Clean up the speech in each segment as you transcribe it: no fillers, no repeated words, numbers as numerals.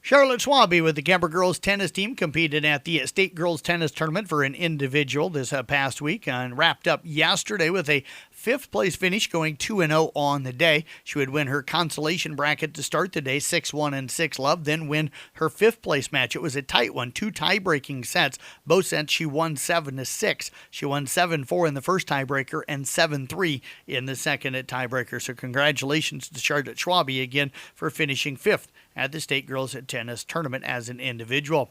Charlotte Schwabe with the Kemper girls tennis team competed at the state girls tennis tournament for an individual this past week and wrapped up yesterday with a fifth place finish, going 2-0 on the day. She would win her consolation bracket to start the day, 6-1 and 6-love, then win her fifth place match. It was a tight one, two tie-breaking sets. Both sets she won 7-6. She won 7-4 in the first tiebreaker and 7-3 in the second tiebreaker. So congratulations to Charlotte Schwabe again for finishing fifth at the state girls tennis tournament as an individual.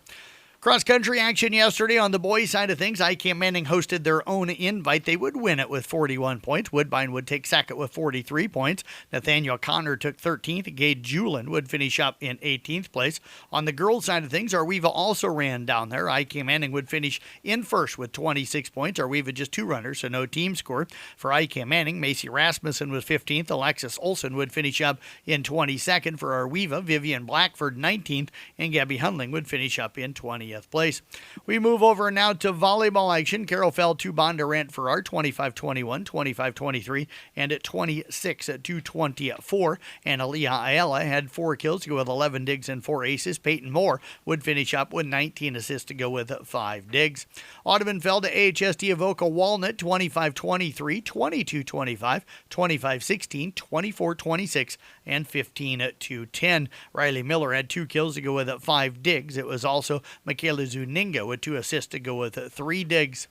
Cross-country action yesterday on the boys' side of things. ICAM Manning hosted their own invite. They would win it with 41 points. Woodbine would take second with 43 points. Nathaniel Connor took 13th. Gage Julian would finish up in 18th place. On the girls' side of things, Arweva also ran down there. ICAM Manning would finish in first with 26 points. Arweva just two runners, so no team score. For ICAM Manning, Macy Rasmussen was 15th. Alexis Olson would finish up in 22nd. For Arweva, Vivian Blackford 19th. And Gabby Hundling would finish up in 20th place. We move over now to volleyball action. Carroll fell to Bondurant for our 25-21, 25-23, and at 26-24. And Aaliyah Ayala had 4 kills to go with 11 digs and 4 aces. Peyton Moore would finish up with 19 assists to go with 5 digs. Audubon fell to AHSD Avoca Walnut 25-23, 22-25, 25-16, 24-26, and 15-10. Riley Miller had 2 kills to go with 5 digs. It was also Michaela Zuninga with 2 assists to go with 3 digs.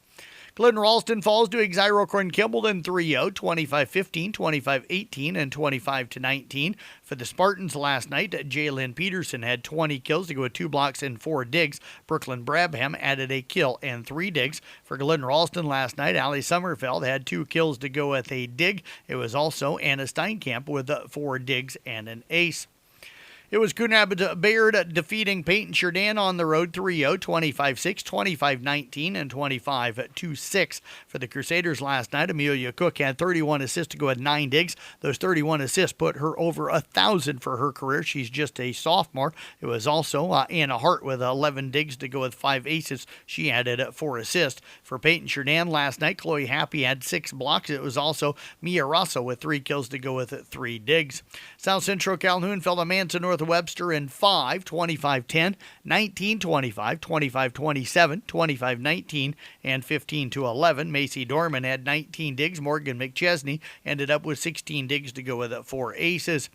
Glidden Ralston falls to Exira Kimball 3-0, 25-15, 25-18, and 25-19. For the Spartans last night, Jalen Peterson had 20 kills to go with 2 blocks and 4 digs. Brooklyn Brabham added a kill and 3 digs. For Glidden Ralston last night, Allie Sommerfeld had 2 kills to go with a dig. It was also Anna Steinkamp with 4 digs and an ace. It was Coonabit Bayard defeating Peyton Chardin on the road 3-0, 25-6, 25-19, and 25-6. For the Crusaders last night, Amelia Cook had 31 assists to go with 9 digs. Those 31 assists put her over 1,000 for her career. She's just a sophomore. It was also Anna Hart with 11 digs to go with 5 aces. She added 4 assists. For Peyton Chardin last night, Chloe Happy had 6 blocks. It was also Mia Rosso with 3 kills to go with 3 digs. South Central Calhoun fell to Manson North Webster in 5, 25-10, 19-25, 25-27, 25-19, and 15-11. Macy Dorman had 19 digs. Morgan McChesney ended up with 16 digs to go with 4 aces.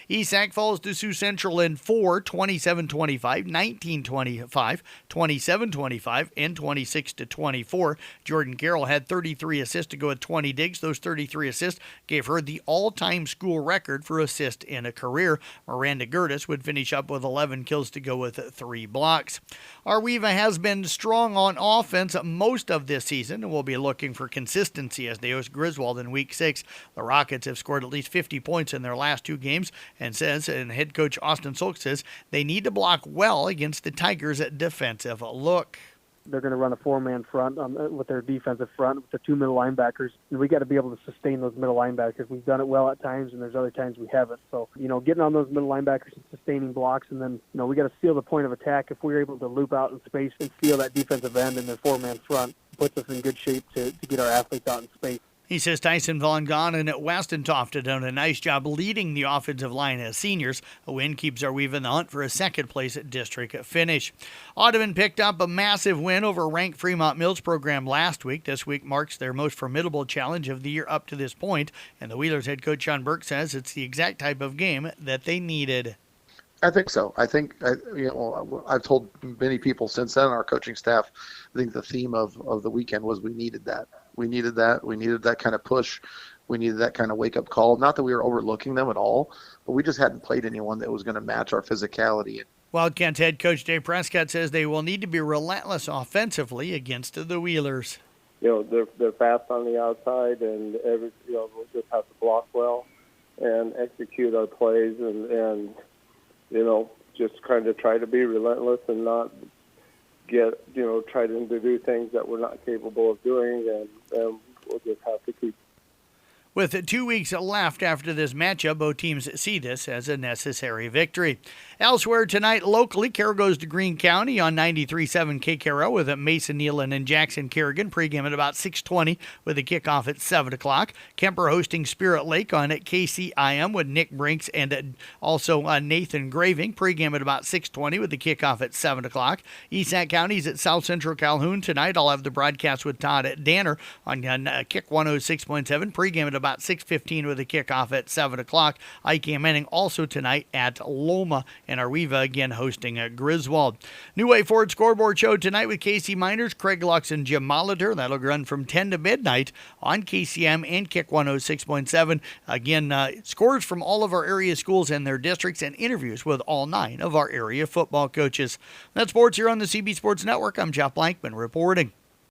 Esac falls to Sioux Central in 4, 27-25, 19-25, 27-25, and 26-24. Jordan Carroll had 33 assists to go with 20 digs. Those 33 assists gave her the all-time school record for assist in a career. Miranda Gertis would finish up with 11 kills to go with 3 blocks. Arweva has been strong on offense most of this season and will be looking for consistency as they host Griswold in Week 6. The Rockets have scored at least 50 points in their last 2 games and head coach Austin Sulk says they need to block well against the Tigers' defensive look. They're going to run a 4-man front with their defensive front with the 2 middle linebackers. And we got to be able to sustain those middle linebackers. We've done it well at times, and there's other times we haven't. So, getting on those middle linebackers and sustaining blocks, and then, we got to steal the point of attack. If we're able to loop out in space and steal that defensive end in their 4-man front, it puts us in good shape to get our athletes out in space. He says Tyson Von Gahn and Westentoft have done a nice job leading the offensive line as seniors. A win keeps Arweva in the hunt for a second-place district finish. Audubon picked up a massive win over ranked Fremont Mills program last week. This week marks their most formidable challenge of the year up to this point, and the Wheelers head coach Sean Burke says it's the exact type of game that they needed. I think so. I think, I've told many people since then, our coaching staff, I think the theme of the weekend was we needed that. We needed that. We needed that kind of push. We needed that kind of wake-up call. Not that we were overlooking them at all, but we just hadn't played anyone that was going to match our physicality. Wildcats head coach Dave Prescott says they will need to be relentless offensively against the Wheelers. They're fast on the outside, and we'll just have to block well and execute our plays and just kind of try to be relentless and not try to do things that we're not capable of doing, and we'll just have to keep. With 2 weeks left after this matchup, both teams see this as a necessary victory. Elsewhere tonight, locally, Carroll goes to Greene County on 93.7 KCRO with Mason Nealon and Jackson Kerrigan. Pregame at about 6:20 with a kickoff at 7 o'clock. Kemper hosting Spirit Lake on KCIM with Nick Brinks and also Nathan Graving. Pregame at about 6:20 with the kickoff at 7 o'clock. East Sac County's at South Central Calhoun tonight. I'll have the broadcast with Todd Danner on Kick 106.7. Pregame at about 6:15 with a kickoff at 7 o'clock. Ike Manning also tonight at Loma, and Arweva again hosting Griswold. New Way Ford Scoreboard Show tonight with KC Miners, Craig Lux and Jim Molitor. That'll run from 10 to midnight on KCM and Kick 106.7. Again, scores from all of our area schools and their districts and interviews with all 9 of our area football coaches. That's sports here on the CB Sports Network. I'm Jeff Blankman reporting.